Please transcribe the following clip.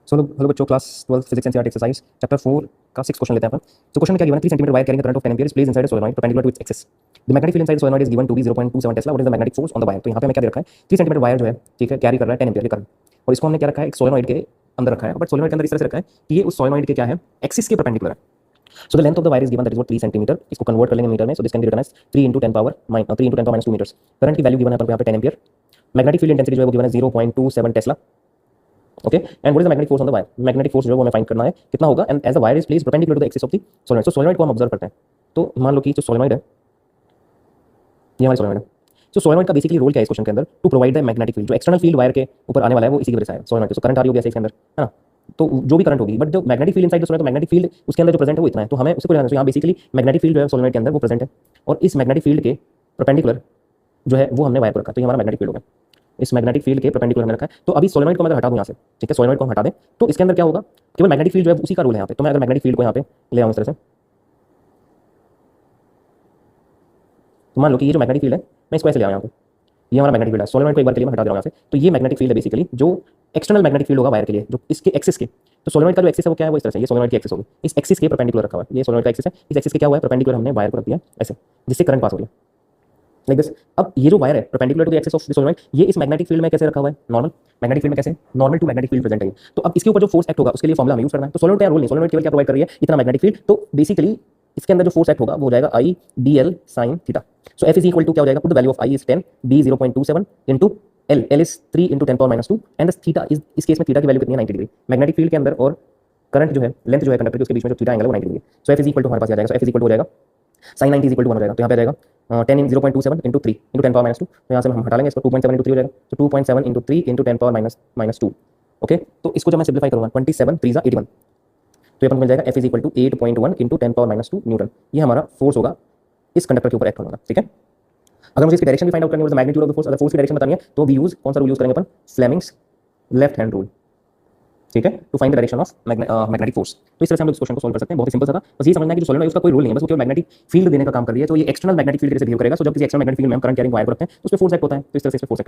So hello बच्चों, class 12 physics NCERT exercise chapter 4 का 6 question लेते हैं अपन। तो क्वेश्चन में क्या गिवन है, 3 centimetre wire carrying current of 10 ampere is placed inside a solenoid perpendicular to its axis. The magnetic field inside solenoid is given to be 0.27 tesla. What is the magnetic force on the wire. तो यहाँ पे हमें क्या दे रखा है, 3 centimetre wire जो है, ठीक है, कैरी कर रहा है 10 एम्पीयर के करंट, और इसको हमने क्या रखा है, एक सोलेनॉइड के अंदर रखा है। बट सोलेनॉइड के अंदर इस तरह से रखा है कि ये उस सोलेनॉइड के क्या है, एक्सिस के परपेंडिकुलर है। So the length of the wire is given, that is what 3 centimetre. इसको कन्वर्ट कर लेंगे मीटर में, so this can be written as 3 into 10 power minus 2 meters। Current की वैल्यू गिवन है अपन को यहाँ पे 10 एम्पीयर। मैग्नेटिक फील्ड इंटेंसिटी जो है वो गिवन है 0.27 tesla. Okay, and what is the magnetic force on the wire. Magnetic force जो है वो हमें फाइंड करना है कितना होगा, and as the wire is placed perpendicular to the axis of the solenoid. So solenoid को हम ऑब्जर्व करते हैं। तो मान लो कि जो सोलेनॉइड है, ये हमारी सोलेनॉइड है। तो सोलेनॉइड का बेसिकली रोल क्या है इस क्वेश्चन के अंदर, to provide the magnetic field. जो एक्सटर्नल फील्ड वायर के ऊपर आने वाला है वो इसी की वजह से है सोलेनॉइड। तो करंट आ रही होगी ऐसे इसके अंदर, है ना। तो जो भी करंट होगी, बट जो मैग्नेटिक फील्ड इनसाइड सोलेनॉइड, तो मैग्नेटिक फील्ड उसके अंदर जो प्रेजेंट है वो इतना है, तो हमें उसको जानना है। यहाँ बेसिकली मैग्नेटिक फील्ड जो है सोलेनॉइड के अंदर वो प्रेजेंट है, और इस मैग्नेटिक फील्ड के परपेंडिकुलर जो है वो हमने वायर पर रखा, तो ये हमारा मैग्नेटिक फील्ड हो गया। इस मैग्नेटिक फील्ड के परपेंडिकुलर हमने रखा है। तो अभी सोलेनॉइड को मैं अगर हटा दूं यहाँ से, ठीक है, सोलेनॉइड को हम हटा दें, तो इसके अंदर क्या होगा, केवल मैग्नेटिक फील्ड जो है उसी का रोल है यहाँ पे। तो मैं अगर मैग्नेटिक फील्ड को यहाँ पे ले आऊँ इस तरह से, तो मान लो कि ये जो मैग्नेटिक फील्ड है मैं इसको ऐसे ले आऊँ यहाँ पे, ये हमारा मैग्नेटिक फील्ड है। सोलेनॉइड को एक बार के लिए मैं हटा दे रहा हूँ यहाँ से। तो ये मैग्नेटिक फील्ड है बेसिकली, जो एक्सटर्नल मैग्नेटिक फील्ड होगा वायर के लिए, जो इसके एक्सिस के। तो सोलेनॉइड का जो एक्सिस है वो क्या है, वो इस तरह से, ये सोलेनॉइड की एक्सिस होगी, इस एक्सिस के परपेंडिकुलर रखा हुआ है। ये सोलेनॉइड का एक्सिस है, इस एक्सिस के क्या हुआ है, परपेंडिकुलर हमने वायर को रख दिया ऐसे, जिससे करंट पास हो रही है लाइक दिस। अब ये जो वायर है perpendicular to the axis of the solenoid, ये इस मैग्नेटिक फील्ड में कैसे रखा हुआ है, नॉर्मल मैग्नेटिक फील्ड में कैसे, normal to magnetic field present है। तो अब इसके ऊपर जो फोर्स एक्ट होगा उसके लिए फॉर्मुला हमें यूज करना है। तो सोलेनॉइड का रोल नहीं, सोलेनॉइड केवल क्या प्रोवाइड कर रही है, इतना मैग्नेटिक फील्ड। तो बेसिकली इसके अंदर जो फोर्स एक्ट होगा वो हो जाएगा I D L sine theta. So F is equal to क्या हो जाएगा, put the value of I is 10, B 0.27 into L, L is 3 into 10 power minus 2, and theta is, इस केस में थीटा की वैल्यू कितनी है, 90 डिग्री। मैग्नेटिक फील्ड के अंदर और करंट जो है, लेंथ जो है कंडक्टर की, उसके बीच में जो थीटा एंगल है वो 90 degree. So F is equal to हमारे पास आ जाएगा, so F is equal to हो जाएगा साइन 90 इज इक्वल टू 1 हो जाएगा। तो यहाँ पे आ जाएगा 10 इन 0.27 इंटू 3 इंटू 10 पावर माइनस 2। तो यहाँ से हम हटा लेंगे इसको, 2.7 इंटू 3 हो जाएगा। तो 2.7 into 3 into 10 power minus 2। Okay, तो इसको जब मैं सिंप्लीफाई करूँगा, 27 3 81, तो ये अपन मिल जाएगा F is equal to 8.1 into 10 power minus 2 newton. ये हमारा फोर्स होगा इस कंडक्टर के ऊपर एक्ट होगा, ठीक है। अगर मुझे इसकी डायरेक्शन भी फाइंड आउट करनी है, मैग्नीट्यूड ऑफ द फोर्स, अगर फोर्स की डायरेक्शन बतानी है तो वी यूज कौन सा रूल यूज करेंगे अपन, फ्लेमिंग्स लेफ्ट हैंड रूल, ठीक है, to find the direction of magnetic force. तो इस तरह से हम लोग इस क्वेश्चन को सोल्व कर सकते हैं। बहुत ही सिंपल सा था, बस ये समझना है कि जो सोलेनॉइड है उसका कोई रोल नहीं है, बस वो केवल मैग्नेटिक फील्ड देने का काम कर रही है। तो ये एक्सटर्नल मैग्नेटिक फील्ड जैसे बिहेव करेगा। सो जब किसी एक्सटर्नल मैग्नेटिक फील्ड में हम करंट कैरिंग वायर को रखते हैं तो उसमें फोर्स एक्ट होता है, तो इस तरह से फोर्स एक्ट